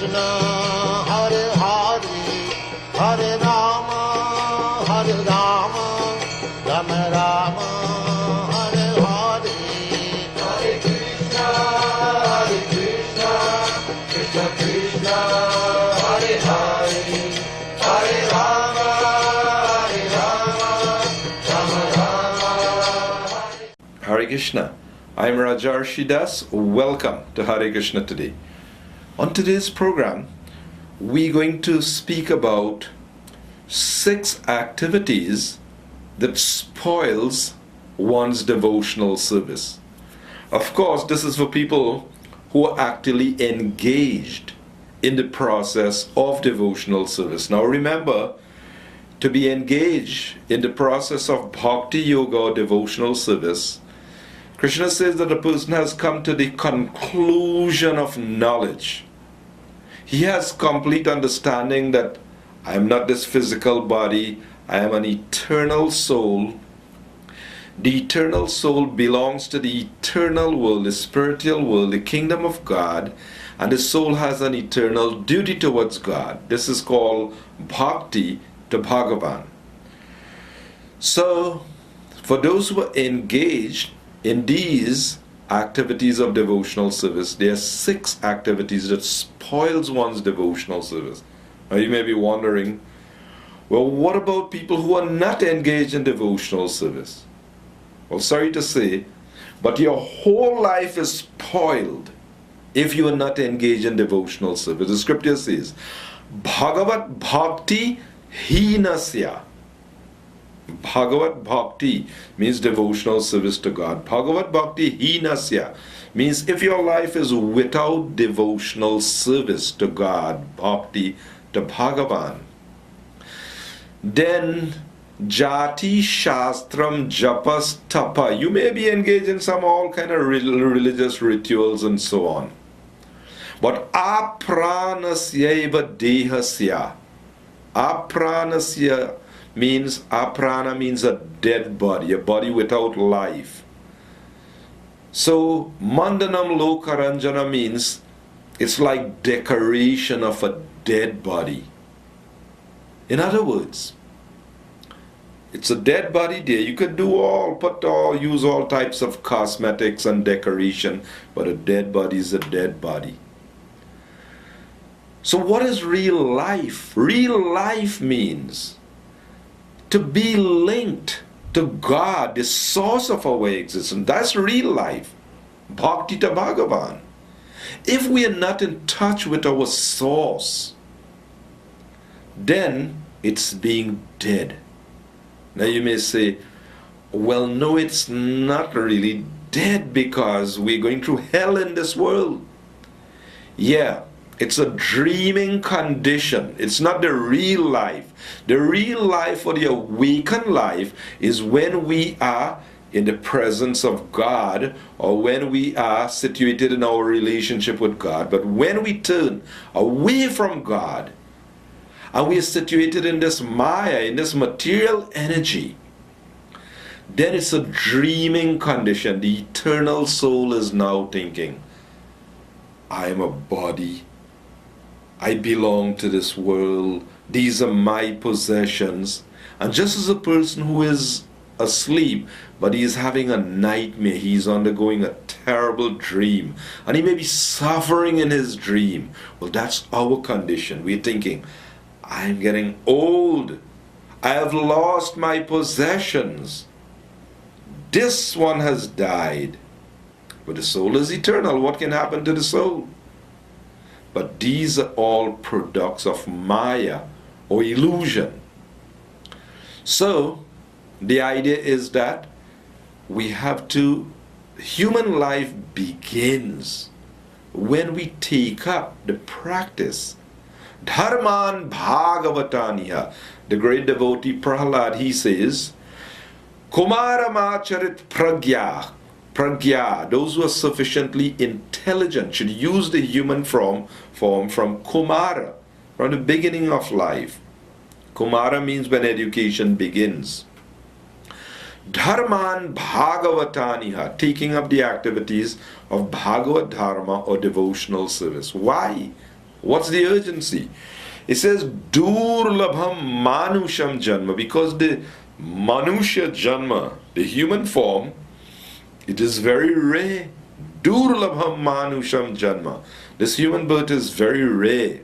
Krishna, Hare Hare, Hare Rama, Hare Rama, Rama Rama, Hare Hare, Hare Krishna, Krishna Krishna, Hare Hare, Hare Rama, Rama Rama, Hare Krishna. I'm Rajarsi Dasa. Welcome to Hare Krishna today. On today's program, we're going to speak about 6 activities that spoils one's devotional service. Of course, this is for people who are actually engaged in the process of devotional service. Now remember, to be engaged in the process of bhakti yoga or devotional service, Krishna says that a person has come to the conclusion of knowledge. He has complete understanding that I am not this physical body, I am an eternal soul. The eternal soul belongs to the eternal world, the spiritual world, the kingdom of God, and the soul has an eternal duty towards God. This is called bhakti to Bhagavan. So, for those who are engaged in these activities of devotional service, there are 6 activities that spoils one's devotional service. Now you may be wondering, well, what about people who are not engaged in devotional service? Well, sorry to say, but your whole life is spoiled if you are not engaged in devotional service. The scripture says, Bhagavat Bhakti Hinasya. Bhagavat Bhakti means devotional service to God. Bhagavat Bhakti Hinasya means if your life is without devotional service to God, Bhakti to Bhagavan, then Jati Shastram Japas Tapa. You may be engaged in some all kind of religious rituals and so on. But Apranasyaiva Dehasya. Apranasya means, aprana means a dead body, a body without life. So mandanam lokaranjana means it's like decoration of a dead body. In other words, it's a dead body there. You could use all types of cosmetics and decoration, but a dead body is a dead body. So what is real life? Real life means to be linked to God, the source of our existence. That's real life. Bhakti to Bhagavan. If we are not in touch with our source, then it's being dead. Now you may say, well, no, it's not really dead because we're going through hell in this world. Yeah. It's a dreaming condition. It's not the real life. The real life or the awakened life is when we are in the presence of God or when we are situated in our relationship with God. But when we turn away from God and we are situated in this Maya, in this material energy, then it's a dreaming condition. The eternal soul is now thinking, I am a body. I belong to this world. These are my possessions. And just as a person who is asleep, but he is having a nightmare, he is undergoing a terrible dream, and he may be suffering in his dream. Well, that's our condition. We're thinking, I'm getting old. I have lost my possessions. This one has died. But the soul is eternal. What can happen to the soul? But these are all products of Maya or illusion. So, the idea is that human life begins when we take up the practice. Dharman Bhagavataniha. The great devotee Prahlad, he says, Kumaramacharit pragya. Pragya, those who are sufficiently intelligent should use the human form from Kumara, from the beginning of life. Kumara means when education begins. Dharman Bhagavataniha, taking up the activities of Bhagavad Dharma or devotional service. Why? What's the urgency? It says Durlabham Manusham Janma, because the Manusha Janma, the human form, it is very rare. Durlabham Manusham Janma. This human birth is very rare.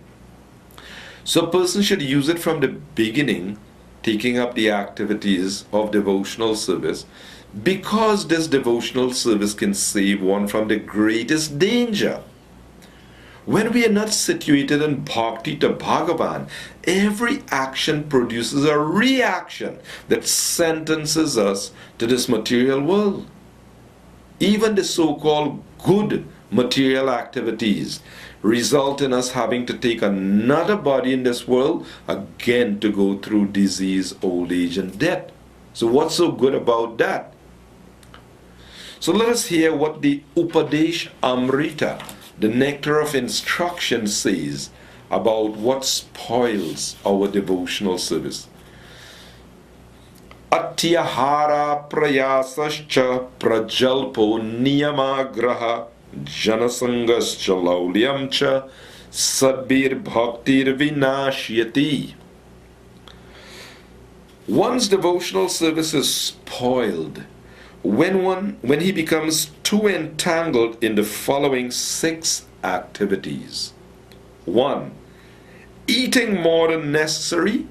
So a person should use it from the beginning, taking up the activities of devotional service, because this devotional service can save one from the greatest danger. When we are not situated in bhakti to Bhagavan, every action produces a reaction that sentences us to this material world. Even the so-called good material activities result in us having to take another body in this world again to go through disease, old age, and death. So what's so good about that? So let us hear what the OPA Dish Amrita, the nectar of instruction, says about what spoils our devotional service. Atyahara prayasascha prajalpo niyamagraha janasangascha laulyamcha sadbir bhaktir vinashyati. One's devotional service is spoiled when he becomes too entangled in the following 6 activities. 1. Eating more than necessary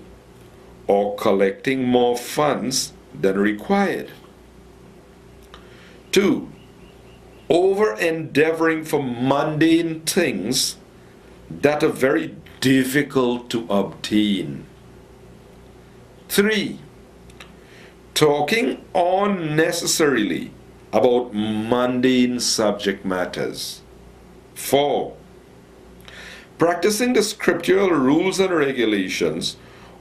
or collecting more funds than required. 2. Over endeavoring for mundane things that are very difficult to obtain. 3. Talking unnecessarily about mundane subject matters. 4. Practicing the scriptural rules and regulations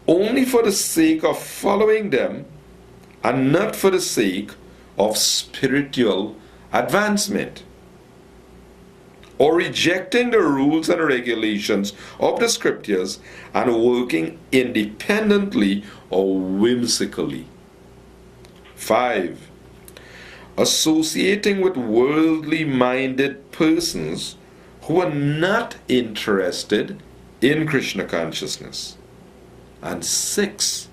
only for the sake of following them and not for the sake of spiritual advancement. Or rejecting the rules and regulations of the scriptures and working independently or whimsically. 5. Associating with worldly minded persons who are not interested in Krishna consciousness. And 6.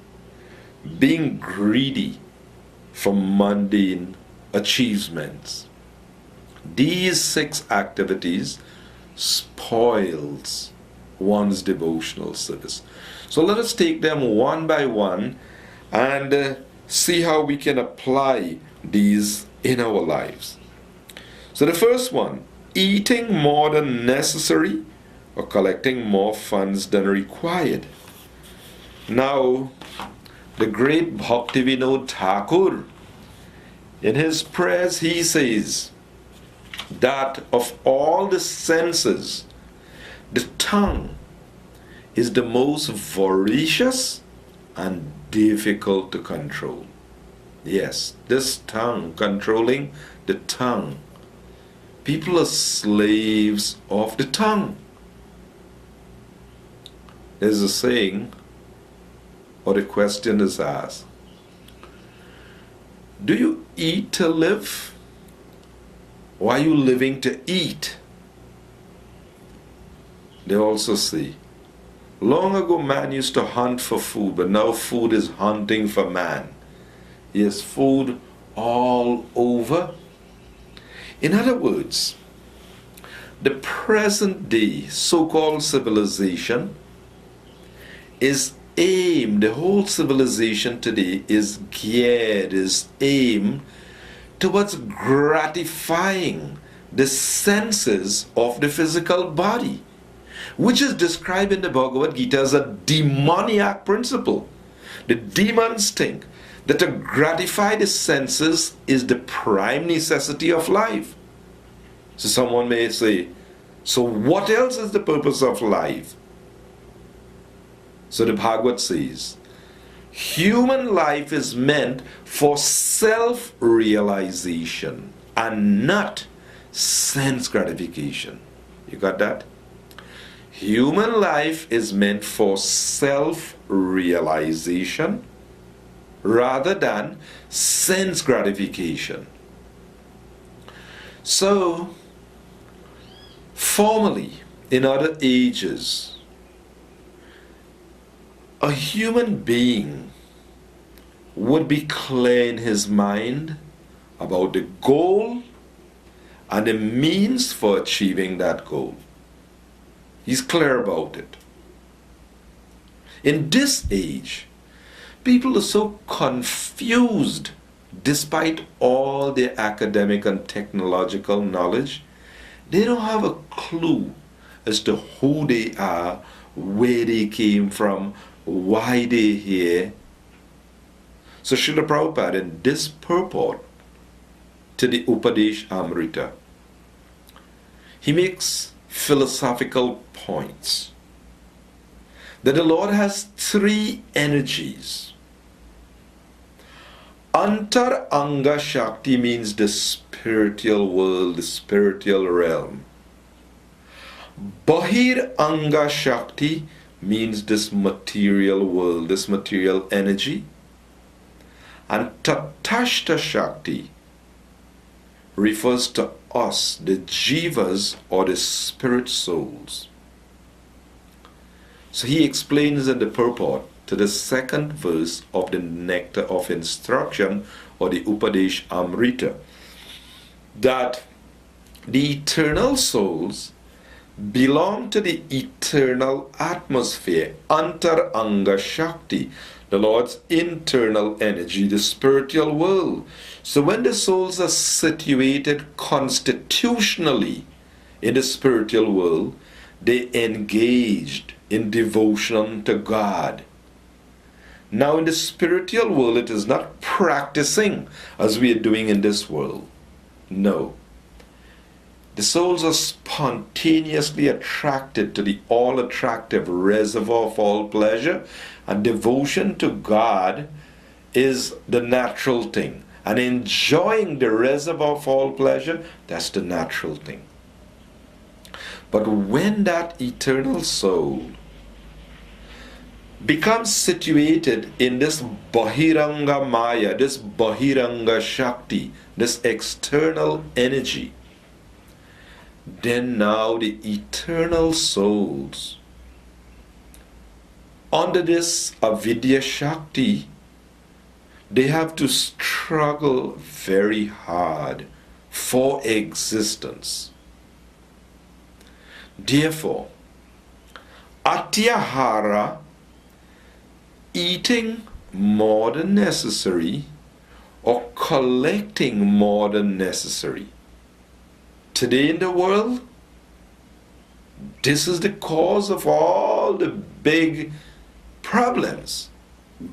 Being greedy for mundane achievements. These 6 activities spoils one's devotional service. So let us take them one by one and see how we can apply these in our lives. So the first one, eating more than necessary or collecting more funds than required. Now, the great Bhaktivinoda Thakur, in his prayers, he says that of all the senses, the tongue is the most voracious and difficult to control. Yes, this tongue, controlling the tongue. People are slaves of the tongue. There's a saying, or the question is asked, do you eat to live? Or are you living to eat? They also say, long ago man used to hunt for food, but now food is hunting for man. Yes, food all over. In other words, the present day so-called civilization is aimed, the whole civilization today is geared, is aimed towards gratifying the senses of the physical body, which is described in the Bhagavad Gita as a demoniac principle. The demons think that to gratify the senses is the prime necessity of life. So someone may say, so what else is the purpose of life? So the Bhagavad says, human life is meant for self-realization and not sense gratification. You got that? Human life is meant for self-realization rather than sense gratification. So, formerly, in other ages, a human being would be clear in his mind about the goal and the means for achieving that goal. He's clear about it. In this age, people are so confused despite all their academic and technological knowledge. They don't have a clue as to who they are, where they came from, why they're here. So Srila Prabhupada, in this purport to the OPA Dish Amrita, he makes philosophical points that the Lord has three energies. Antar Anga Shakti means the spiritual world, the spiritual realm. Bahir Anga Shakti means this material world, this material energy. And Tatashta Shakti refers to us, the jivas or the spirit souls. So he explains in the purport to the second verse of the Nectar of Instruction or the OPA Dish Amrita that the eternal souls belong to the eternal atmosphere, Antar Anga Shakti, the Lord's internal energy, the spiritual world. So when the souls are situated constitutionally in the spiritual world, they engaged in devotion to God. Now in the spiritual world, it is not practicing as we are doing in this world. No. The souls are spontaneously attracted to the all-attractive reservoir of all pleasure, and devotion to God is the natural thing. And enjoying the reservoir of all pleasure, that's the natural thing. But when that eternal soul becomes situated in this Bahiranga Maya, this Bahiranga Shakti, this external energy, then now the eternal souls under this Avidya Shakti, they have to struggle very hard for existence. Therefore, Atyahara, eating more than necessary or collecting more than necessary. Today in the world, this is the cause of all the big problems.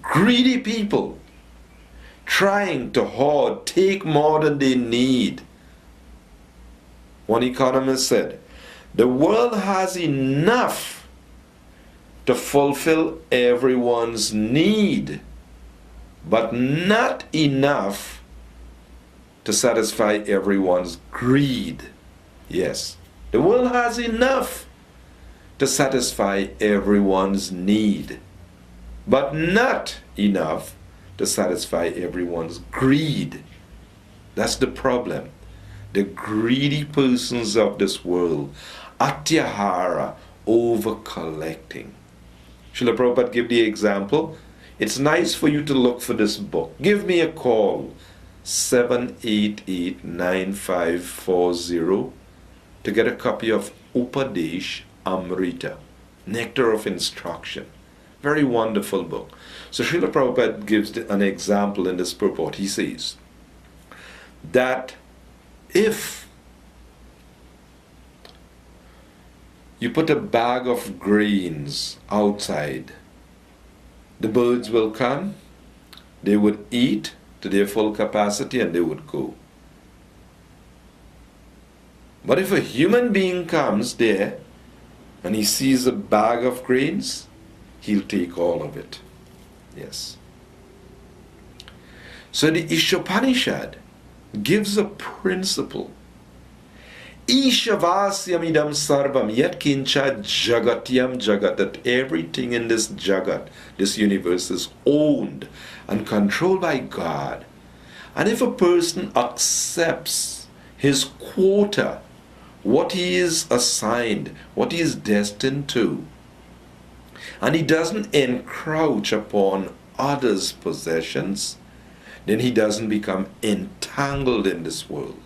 Greedy people trying to hoard, take more than they need. One economist said, the world has enough to fulfill everyone's need, but not enough to satisfy everyone's greed. Yes, the world has enough to satisfy everyone's need, but not enough to satisfy everyone's greed. That's the problem. The greedy persons of this world, atyahara, over collecting. Srila Prabhupada give the example. It's nice for you to look for this book. Give me a call, 788-9540, to get a copy of OPA Dish Amrita, Nectar of Instruction. Very wonderful book. So Srila Prabhupada gives an example in this purport. He says that if you put a bag of grains outside, the birds will come, they would eat to their full capacity and they would go. But if a human being comes there and he sees a bag of grains, he'll take all of it. Yes. So the Ishopanishad gives a principle. Ishavasyam idam sarvam yat kincha jagatyam jagat, that everything in this jagat, this universe, is owned and controlled by God. And if a person accepts his quota what he is assigned, what he is destined to, and he doesn't encroach upon others' possessions, then he doesn't become entangled in this world.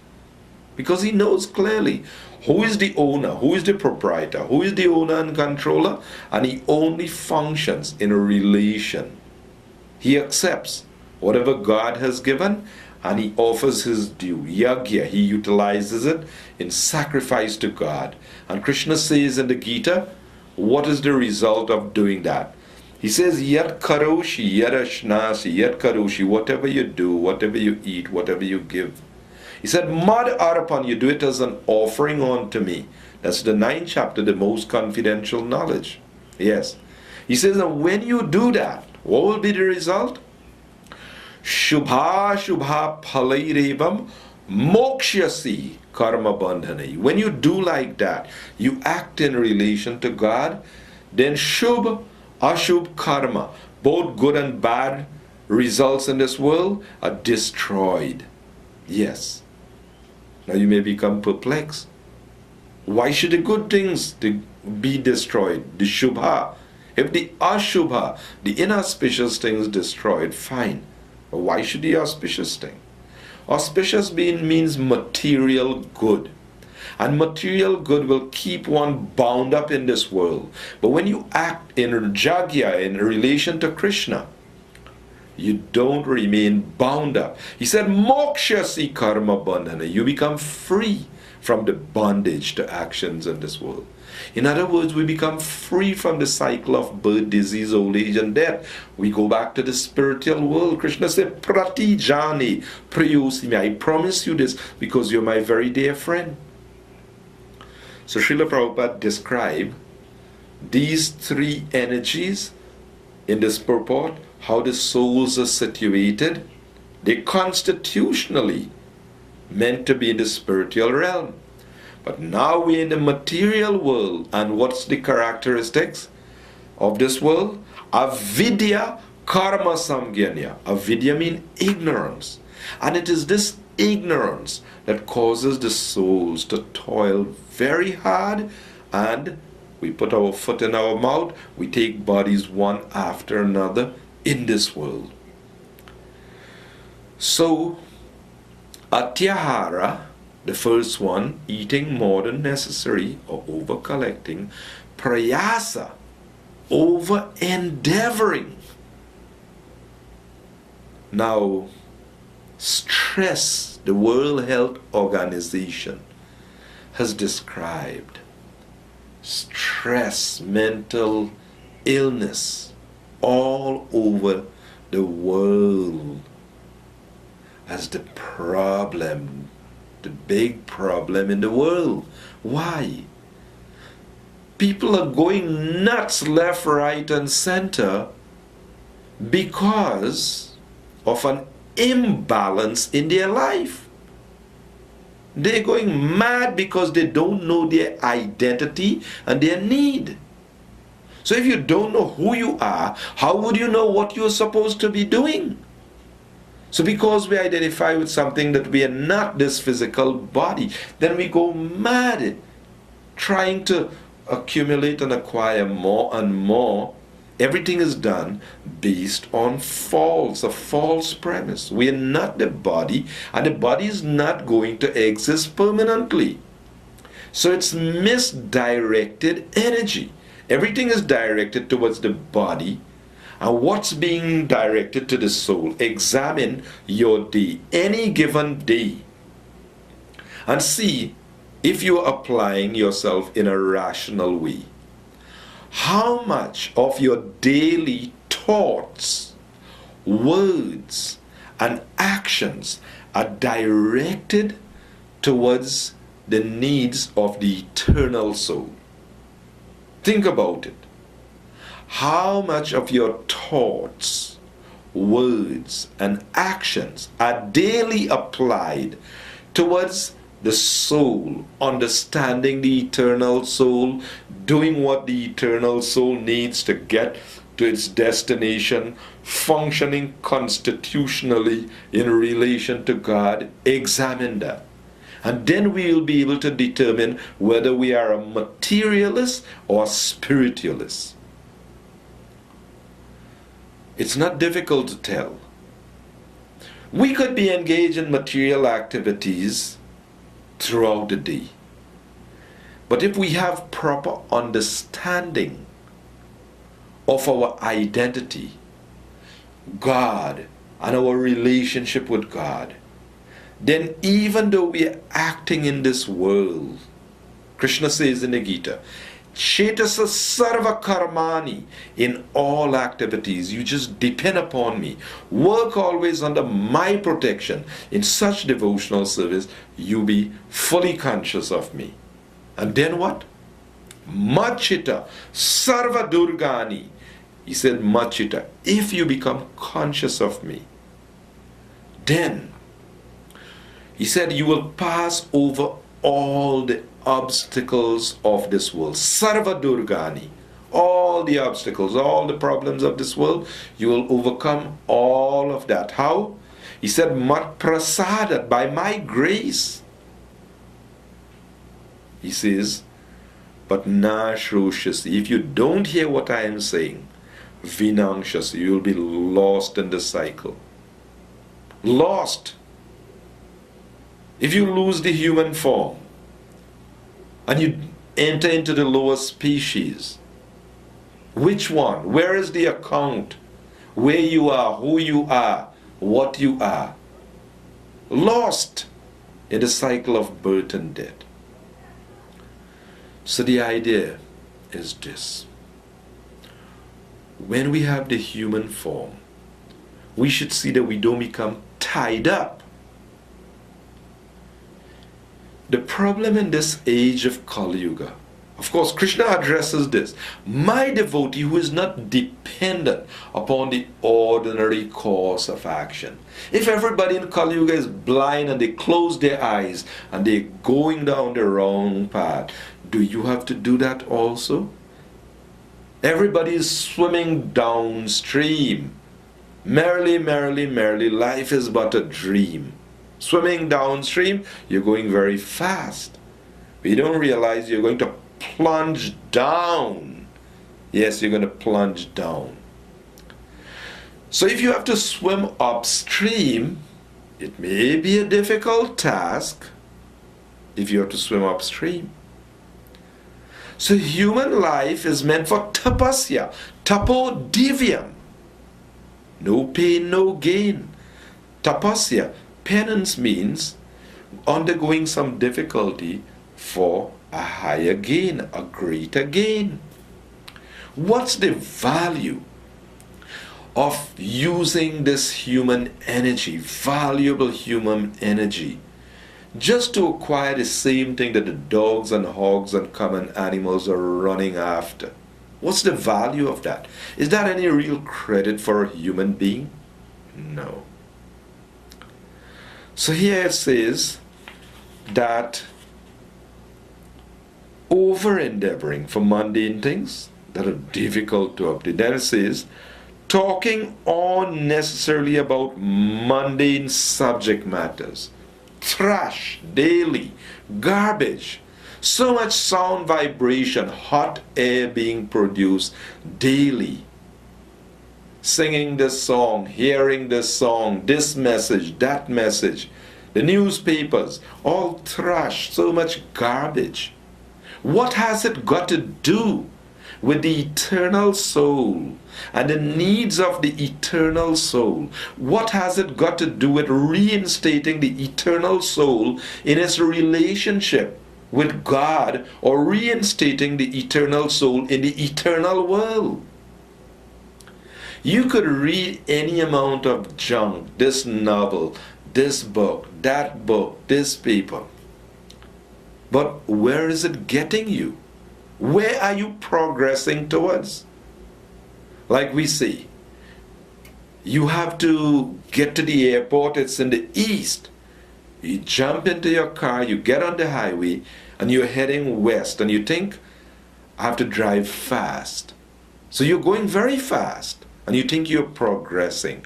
Because he knows clearly who is the owner, who is the proprietor, who is the owner and controller, and he only functions in a relation. He accepts whatever God has given and he offers his due. Yagya, he utilizes it in sacrifice to God. And Krishna says in the Gita, what is the result of doing that? He says, Yat karoshi, yat ashnasi, yat karoshi, whatever you do, whatever you eat, whatever you give. He said, Mad Arapan, you do it as an offering unto me. That's the 9th chapter, the most confidential knowledge. Yes. He says, and when you do that, what will be the result? Shubha Shubha Palairevam Mokshasi Karma Bandhane. When you do like that, you act in relation to God, then Shubh, Ashubh Karma, both good and bad results in this world are destroyed. Yes. Now you may become perplexed. Why should the good things be destroyed? The Shubha. If the Ashubha, the inauspicious things destroyed, fine. But why should the auspicious thing? Auspicious being means material good. And material good will keep one bound up in this world. But when you act in Jagya, in relation to Krishna, you don't remain bound up. He said, Mokshasi karma bandhana. You become free from the bondage to actions in this world. In other words, we become free from the cycle of birth, disease, old age, and death. We go back to the spiritual world. Krishna said, Prati jani priyosimi. I promise you this because you're my very dear friend. So Srila Prabhupada described these three energies in this purport, how the souls are situated. They're constitutionally meant to be in the spiritual realm. But now we're in the material world, and what's the characteristics of this world? Avidya karma samgyanya. Avidya means ignorance. And it is this ignorance that causes the souls to toil very hard, and we put our foot in our mouth, we take bodies one after another in this world. So, atyahara, the first one, eating more than necessary or over collecting. Prayasa, over endeavoring. Now, stress, the World Health Organization has described stress, mental illness all over the world as the problem, the big problem in the world. Why? People are going nuts left, right, and center because of an imbalance in their life. They're going mad because they don't know their identity and their need. So if you don't know who you are, how would you know what you're supposed to be doing? So because we identify with something that we are not this physical body, then we go mad trying to accumulate and acquire more and more. Everything is done based on a false premise. We are not the body, and the body is not going to exist permanently. So it's misdirected energy. Everything is directed towards the body, and what's being directed to the soul? Examine your day, any given day, and see if you're applying yourself in a rational way. How much of your daily thoughts, words, and actions are directed towards the needs of the eternal soul? Think about it. How much of your thoughts, words, and actions are daily applied towards the soul, understanding the eternal soul, doing what the eternal soul needs to get to its destination, functioning constitutionally in relation to God? Examine that. And then we will be able to determine whether we are a materialist or a spiritualist. It's not difficult to tell. We could be engaged in material activities throughout the day. But if we have proper understanding of our identity, God, and our relationship with God, then even though we are acting in this world, Krishna says in the Gita, Chetasa Sarva Karmani, in all activities, you just depend upon me. Work always under my protection. In such devotional service, you be fully conscious of me. And then what? Machita Sarva Durgani. He said, Machita, if you become conscious of me, then, he said, you will pass over all the obstacles of this world. Sarva Durgani. All the obstacles, all the problems of this world, you will overcome all of that. How? He said, Mat Prasadat, by my grace. He says, but na shroshasi, if you don't hear what I am saying, vinangshasi, you will be lost in the cycle. Lost. If you lose the human form and you enter into the lower species, which one? Where is the account? Where you are, who you are, what you are? Lost in the cycle of birth and death. So the idea is this. When we have the human form, we should see that we don't become tied up. The problem in this age of Kali Yuga, of course, Krishna addresses this. My devotee who is not dependent upon the ordinary course of action. If everybody in Kali Yuga is blind and they close their eyes and they're going down the wrong path, do you have to do that also? Everybody is swimming downstream. Merrily, merrily, merrily, life is but a dream. Swimming downstream, you're going very fast. But you don't realize you're going to plunge down. Yes, you're going to plunge down. So if you have to swim upstream, it may be a difficult task if you have to swim upstream. So human life is meant for tapasya, tapo divyam. No pain, no gain. Tapasya, penance means undergoing some difficulty for a higher gain, a greater gain. What's the value of using this human energy, valuable human energy, just to acquire the same thing that the dogs and hogs and common animals are running after? What's the value of that? Is that any real credit for a human being? No. So here it says that over-endeavoring for mundane things that are difficult to obtain. Then it says, talking unnecessarily about mundane subject matters. Trash, daily, garbage. So much sound vibration, hot air being produced daily. Singing this song, hearing this song, this message, that message. The newspapers, all trash, so much garbage. What has it got to do with the eternal soul and the needs of the eternal soul? What has it got to do with reinstating the eternal soul in its relationship with God, or reinstating the eternal soul in the eternal world? You could read any amount of junk, this novel, this book, that book, this paper. But where is it getting you? Where are you progressing towards? Like we say, you have to get to the airport, it's in the east. You jump into your car, you get on the highway, and you're heading west, and you think, I have to drive fast. So you're going very fast, and you think you're progressing.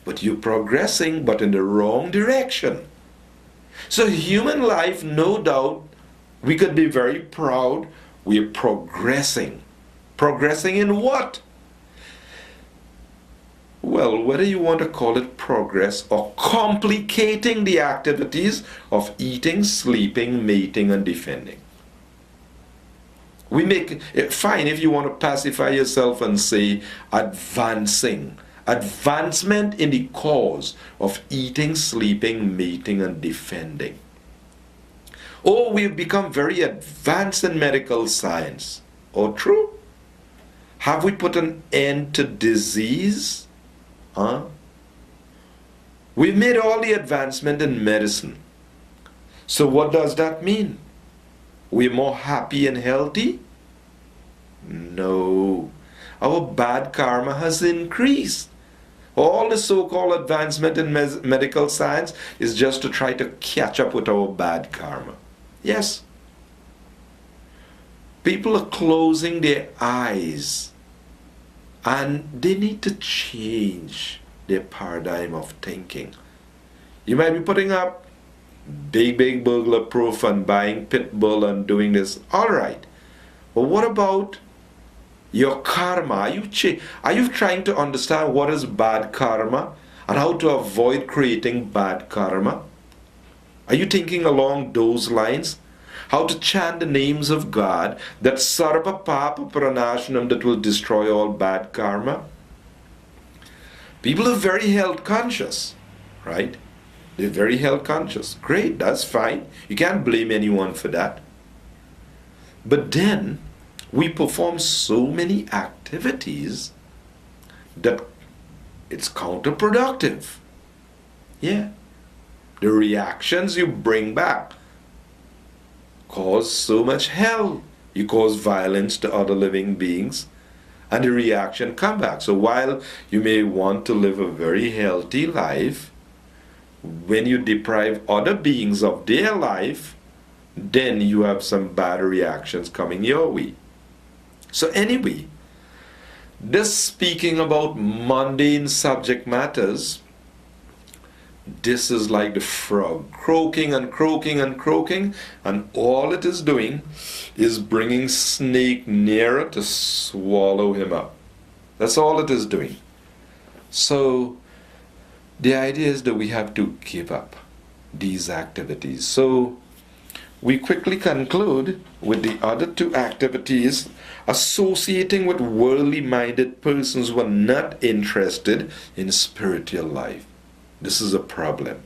But you're progressing, but in the wrong direction. So human life, no doubt, we could be very proud. We are progressing. Progressing in what? Well, whether you want to call it progress or complicating the activities of eating, sleeping, mating, and defending. We make it fine if you want to pacify yourself and say advancing. Advancement in the cause of eating, sleeping, mating, and defending. Or we've become very advanced in medical science. Or true? Have we put an end to disease? Huh? We've made all the advancement in medicine. So what does that mean? We're more happy and healthy? No. Our bad karma has increased. All the so-called advancement in medical science is just to try to catch up with our bad karma. Yes. People are closing their eyes and they need to change their paradigm of thinking. You might be putting up big burglar proof and buying pit bull and doing this. All right. But what about your karma? Are you trying to understand what is bad karma and how to avoid creating bad karma? Are you thinking along those lines? How to chant the names of God, that sarva papa pranashanam, that will destroy all bad karma? People are very health conscious, right? They're very health conscious. Great, that's fine. You can't blame anyone for that. But then we perform so many activities that it's counterproductive. Yeah. The reactions you bring back cause so much hell. You cause violence to other living beings, and the reaction come back. So while you may want to live a very healthy life, when you deprive other beings of their life, then you have some bad reactions coming your way. So anyway, this speaking about mundane subject matters, this is like the frog croaking and croaking and croaking, and all it is doing is bringing snake nearer to swallow him up. That's all it is doing. So the idea is that we have to give up these activities. So we quickly conclude with the other two activities: associating with worldly minded persons who are not interested in spiritual life. This is a problem.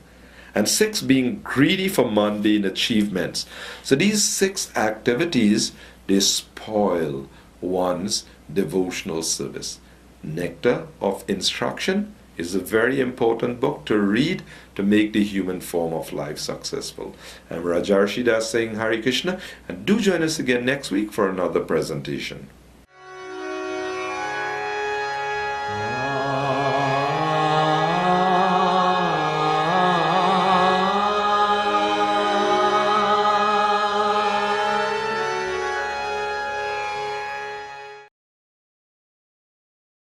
And 6, being greedy for mundane achievements. So these 6 activities, they spoil one's devotional service. Nectar of Instruction is a very important book to read to make the human form of life successful. I'm Rajarsi Das saying Hare Krishna, and do join us again next week for another presentation.